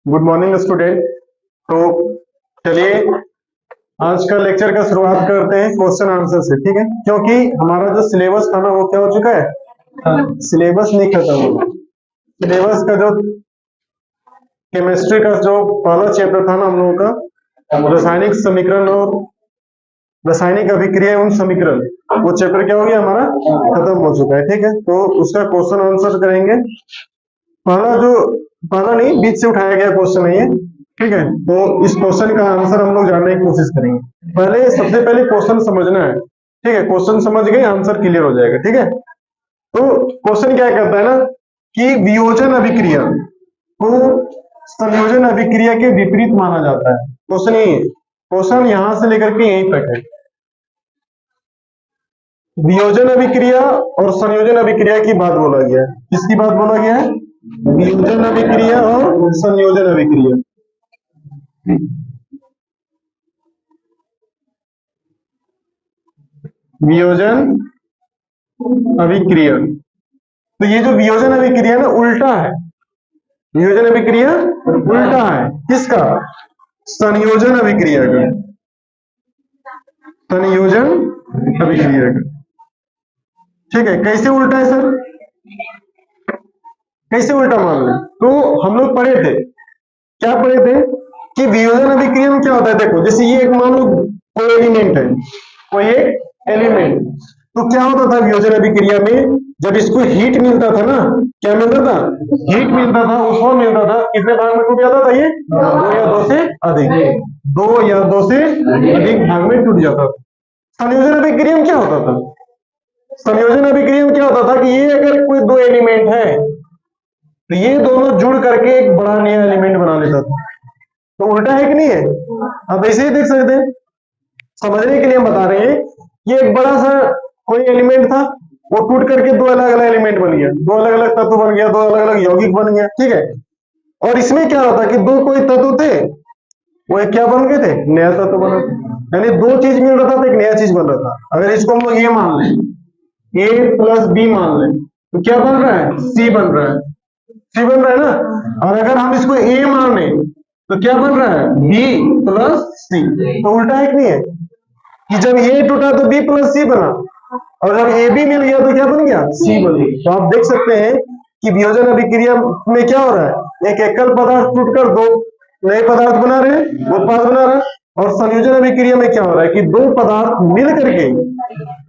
Good morning student. तो चलिए आज का लेक्चर का शुरुआत करते हैं क्वेश्चन आंसर से, ठीक है? क्योंकि हमारा जो सिलेबस था ना वो क्या हो चुका है, सिलेबस नहीं खत्म हुआ। सिलेबस का जो केमिस्ट्री का जो पहला चैप्टर था ना हम लोगों का, रासायनिक समीकरण और रासायनिक अभिक्रिया एवं समीकरण, वो चैप्टर क्या हो गया हमारा, खत्म हो चुका है, ठीक है? तो उसका क्वेश्चन आंसर करेंगे। पहला नहीं, बीच से उठाया गया क्वेश्चन है ये, ठीक है? तो इस क्वेश्चन का आंसर हम लोग जानने की कोशिश करेंगे। सबसे पहले क्वेश्चन समझना है, ठीक है? क्वेश्चन समझ गए आंसर क्लियर हो जाएगा, ठीक है? तो क्वेश्चन क्या कहता है ना कि वियोजन अभिक्रिया को संयोजन अभिक्रिया के विपरीत माना जाता है। क्वेश्चन यही है, क्वेश्चन यहां से लेकर के यहीं तक है। वियोजन अभिक्रिया और संयोजन अभिक्रिया की बात बोला गया है। किसकी बात बोला गया है? वियोजन अभिक्रिया और संयोजन अभिक्रिया। वियोजन अभिक्रिया, तो ये जो वियोजन अभिक्रिया ना उल्टा है। वियोजन अभिक्रिया उल्टा है किसका? संयोजन अभिक्रिया का। संयोजन अभिक्रिया का, ठीक है? कैसे उल्टा है सर? कैसे उल्टा मान लें? तो हम लोग पढ़े थे, क्या पढ़े थे कि वियोजन अभिक्रिया में क्या होता है। देखो जैसे ये एक मान लो कोई एलिमेंट है, कोई एक एलिमेंट, तो क्या होता था वियोजन अभिक्रिया में? जब इसको हीट मिलता था ना, क्या मिलता था? हीट मिलता था, उसको मिलता था, कितने भाग में टूट जाता था ये? दो या दो से अधिक, दो या दो से अधिक भाग में टूट जाता था। संयोजन अभिक्रिया में क्या होता था? संयोजन अभिक्रिया में क्या होता था कि ये अगर कोई दो एलिमेंट है तो ये दोनों जुड़ करके एक बड़ा नया एलिमेंट बना लेता था। तो उल्टा है कि नहीं है? आप ऐसे ही देख सकते हैं। समझने के लिए हम बता रहे हैं, ये एक बड़ा सा कोई एलिमेंट था, वो टूट करके दो अलग अलग एलिमेंट बन गया, दो अलग अलग तत्व बन गया, दो अलग अलग यौगिक बन गया, ठीक है? और इसमें क्या होता कि दो कोई तत्व थे, वो एक क्या बन गए थे? नया तत्व बना था। यानी दो चीज मिल रहा था तो एक नया चीज बन रहा था। अगर इसको हम लोग ये मान लें, ए प्लस बी मान लें, तो क्या बन रहा है? सी बन रहा है। सी बन रहा है ना। और अगर हम इसको ए माने तो क्या बन रहा है? बी प्लस सी। तो उल्टा है कि नहीं है कि जब ए टूटा तो बी प्लस सी बना, और जब ए बी मिल गया तो क्या बन गया? सी बन गया। तो आप देख सकते हैं कि वियोजन अभिक्रिया में क्या हो रहा है, एक एकल पदार्थ टूटकर दो नए पदार्थ बना रहे हैं, उत्पाद बना रहे हैं। और संयोजन अभिक्रिया में क्या हो रहा है कि दो पदार्थ मिल करके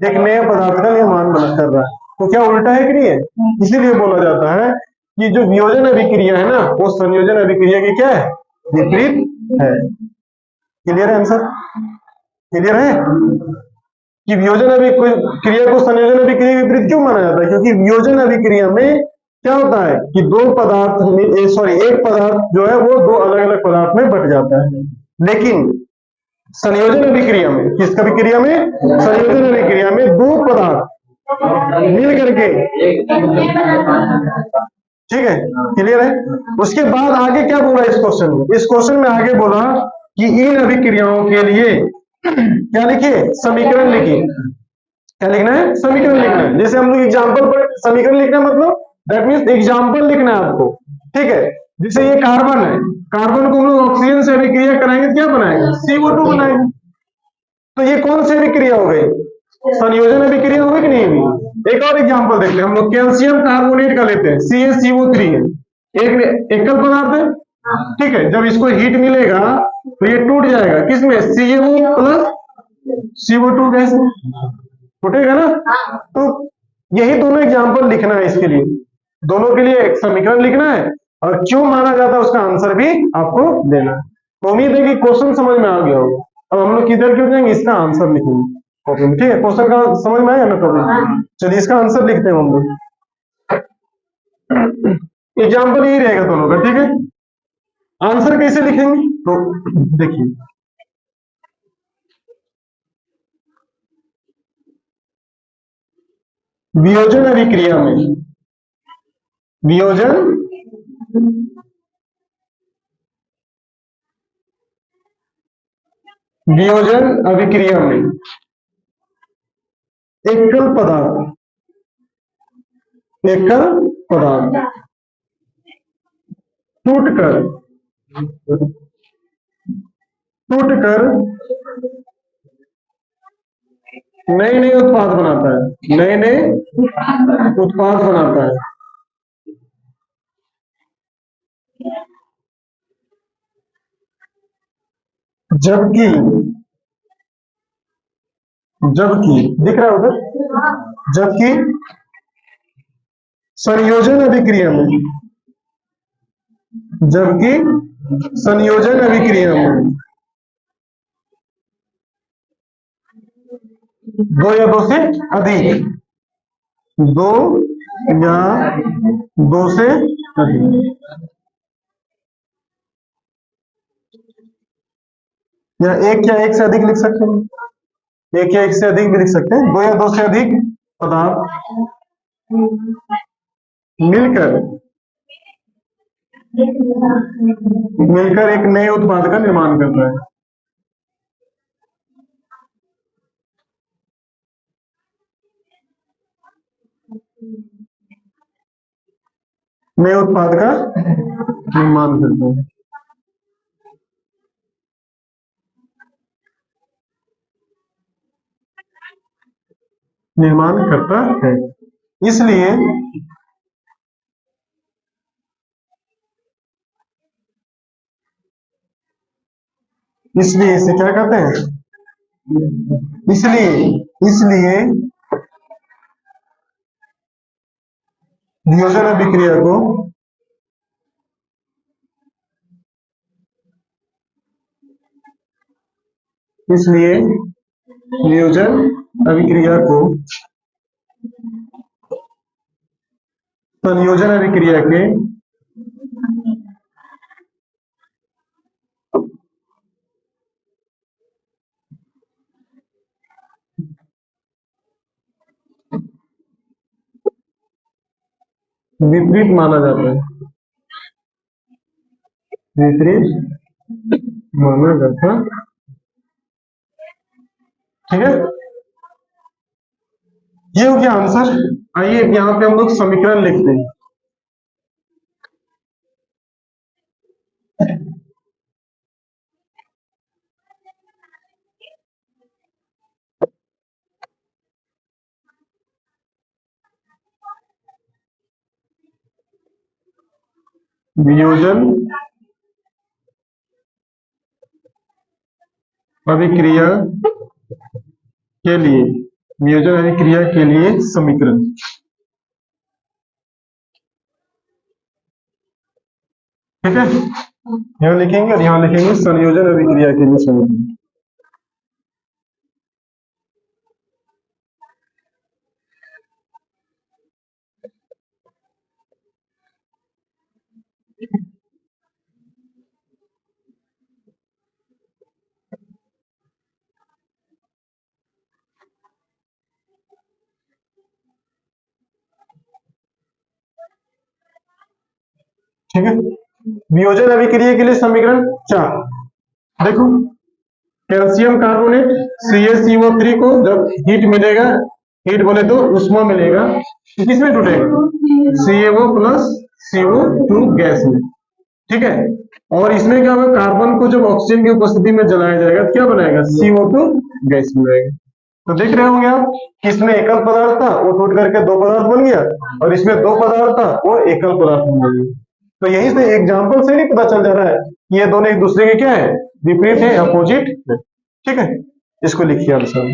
एक नए पदार्थ का निर्माण कर रहा है। तो क्या उल्टा है कि नहीं है? इसीलिए बोला जाता है कि जो वियोजन अभिक्रिया है ना, वो संयोजन अभिक्रिया की क्या है? विपरीत है। क्लियर है आंसर? क्लियर है कि वियोजन अभिक्रिया को संयोजन अभिक्रिया के विपरीत क्यों माना जाता है? क्योंकि वियोजन अभिक्रिया में क्या होता है कि दो पदार्थ एक पदार्थ जो है वो दो अलग अलग पदार्थ में बट जाता है। लेकिन संयोजन अभिक्रिया में, किसका अभिक्रिया में? संयोजन अभिक्रिया में दो पदार्थ मिल करके, ठीक है? क्लियर है? उसके बाद आगे क्या बोला इस क्वेश्चन में? इस क्वेश्चन में आगे बोला कि इन अभिक्रियाओं के लिए क्या लिखिए? समीकरण लिखिए। क्या लिखना है? समीकरण लिखना है। जैसे हम लोग एग्जाम्पल पर समीकरण लिखना मतलब दैट मीन्स एग्जाम्पल लिखना है आपको, ठीक है? जैसे ये कार्बन है, कार्बन को हम लोग ऑक्सीजन से अभिक्रिया कराएंगे, क्या बनाएंगे? CO2 बनाएंगे। तो ये कौन सी अभिक्रिया हो गई? संयोजन अभिक्रिया हो गई कि नहीं हुई? एक और एग्जाम्पल देख ले हम लोग, कैल्शियम कार्बोनेट का लेते हैं, CaCO3 है, एक एकल पदार्थ है, ठीक है? जब इसको हीट मिलेगा तो ये टूट जाएगा, किसमें? CaO प्लस CO2 गैस में टूटेगा ना। तो यही दोनों एग्जाम्पल लिखना है इसके लिए, दोनों के लिए एक समीकरण लिखना है और क्यों माना जाता है उसका आंसर भी आपको देना है। तो उम्मीद है कि क्वेश्चन समझ में आ गया होगा। अब हम लोग किधर क्यों जाएंगे, इसका आंसर लिखेंगे कॉपी में, ठीक है? क्वेश्चन का समझ में आया ना कॉपी? चलिए इसका आंसर लिखते हैं हम लोग। एग्जाम्पल यही रहेगा दोनों का, ठीक है? आंसर कैसे लिखेंगे तो देखिए, वियोजन अभिक्रिया में, वियोजन वियोजन अभिक्रिया में एकल पदार्थ टूटकर टूटकर नए नए उत्पाद बनाता है, नए नए उत्पाद बनाता है। जबकि जबकि दिख रहा है उधर, जबकि संयोजन अभिक्रिया में, जबकि संयोजन अभिक्रिया में दो या दो से अधिक, दो या दो से अधिक, या एक से अधिक लिख सकते हैं, एक या एक से अधिक भी लिख सकते हैं। दो या दो से अधिक पदार्थ मिलकर मिलकर एक नए उत्पाद का निर्माण करता है। नए उत्पाद का निर्माण करता है। निर्माण करता है। इसलिए इसलिए इसे क्या कहते हैं, इसलिए इसलिए नियोजन अभिक्रिया को इसलिए नियोजन अभिक्रिया को संयोजन अभिक्रिया के विपरीत माना जाता है, विपरीत माना जाता। ठीक है, ये हो गया आंसर। आइए यहाँ पे हम लोग समीकरण लिखते हैं। वियोजन अभिक्रिया के लिए, वियोजन अभिक्रिया के लिए समीकरण। ठीक है, यहाँ लिखेंगे और यहाँ लिखेंगे संयोजन अभिक्रिया के लिए समीकरण। ठीक है, वियोजन अभिक्रिया के लिए समीकरण 4। देखो, कैल्शियम कार्बोनेट CaCO3 को जब हीट मिलेगा, हीट बोले तो उष्मा मिलेगा, तो किसमें टूटेगा, CaO प्लस CO2 गैस में। ठीक है, और इसमें क्या होगा, कार्बन को जब ऑक्सीजन की उपस्थिति में जलाया जाएगा तो क्या बनाएगा, CO2 गैस मिलेगा। तो देख रहे होंगे आप कि इसमें एकल पदार्थ था, वो टूट करके दो पदार्थ बन गया, और इसमें दो पदार्थ था, वो एकल पदार्थ बन गया। तो यहीं से एग्जाम्पल से नहीं पता चल जा रहा है कि ये दोनों एक दूसरे के क्या है, विपरीत है, अपोजिट है। ठीक है, इसको लिखिए आंसर।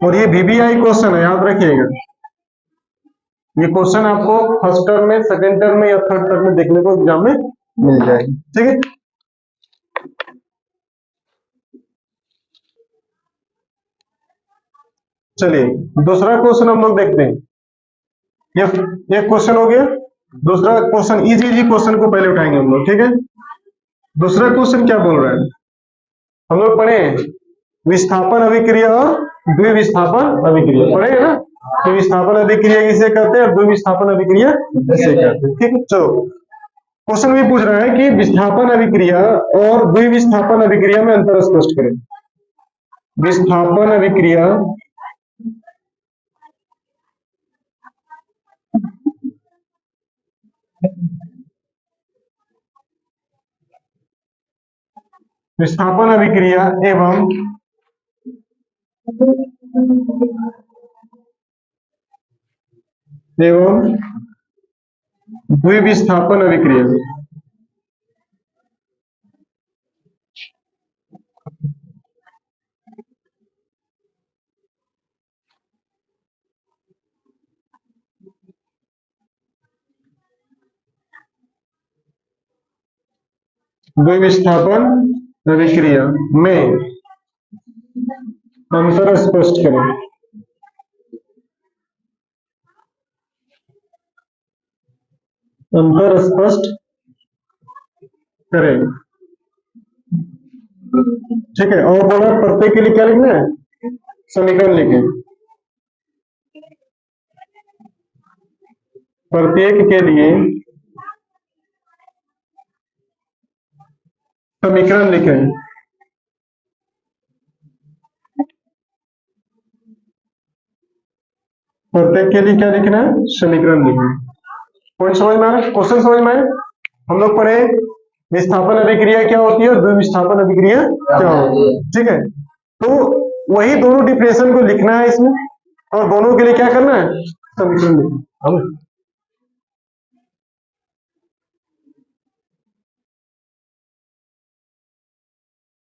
और ये VBI क्वेश्चन है, याद रखिएगा। ये क्वेश्चन आपको फर्स्ट टर्म में, सेकंड टर्म में या थर्ड टर्म में देखने को एग्जाम में मिल जाएगी। ठीक है, चलिए दूसरा क्वेश्चन हम लोग देखते हैं। ये क्वेश्चन हो गया। दूसरा क्वेश्चन, इजी क्वेश्चन को पहले उठाएंगे हम लोग। ठीक है, दूसरा क्वेश्चन क्या बोल रहा है, हम लोग पढ़े विस्थापन अभिक्रिया और द्विविस्थापन अभिक्रिया, पढ़े है ना। तो विस्थापन अभिक्रिया किसे कहते हैं, द्विविस्थापन अभिक्रिया किसे कहते हैं। ठीक है, चलो क्वेश्चन भी पूछ रहा है कि विस्थापन अभिक्रिया और द्विविस्थापन अभिक्रिया में अंतर स्पष्ट करें। विस्थापन अभिक्रिया विस्थापन अभिक्रिया एवं द्विविस्थापन अभिक्रिया। द्विविस्थापन अभिक्रिया में अंतर स्पष्ट करें। अंतर स्पष्ट करें, ठीक है। और बोला प्रत्येक के लिए क्या लिखना है, समीकरण लिखें। प्रत्येक के लिए समीकरण लिखें। प्रत्येक के लिए क्या लिखना है, समीकरण लिखें। पॉइंट समझ में आ रहा है, क्वेश्चन समझ में आए। हम लोग पढ़े विस्थापन अभिक्रिया क्या होती है और द्विविस्थापन अभिक्रिया क्या होती है, ठीक है। तो वही दोनों डिफरेंशियल को लिखना है इसमें, और दोनों के लिए क्या करना है, समीकरण लिखना।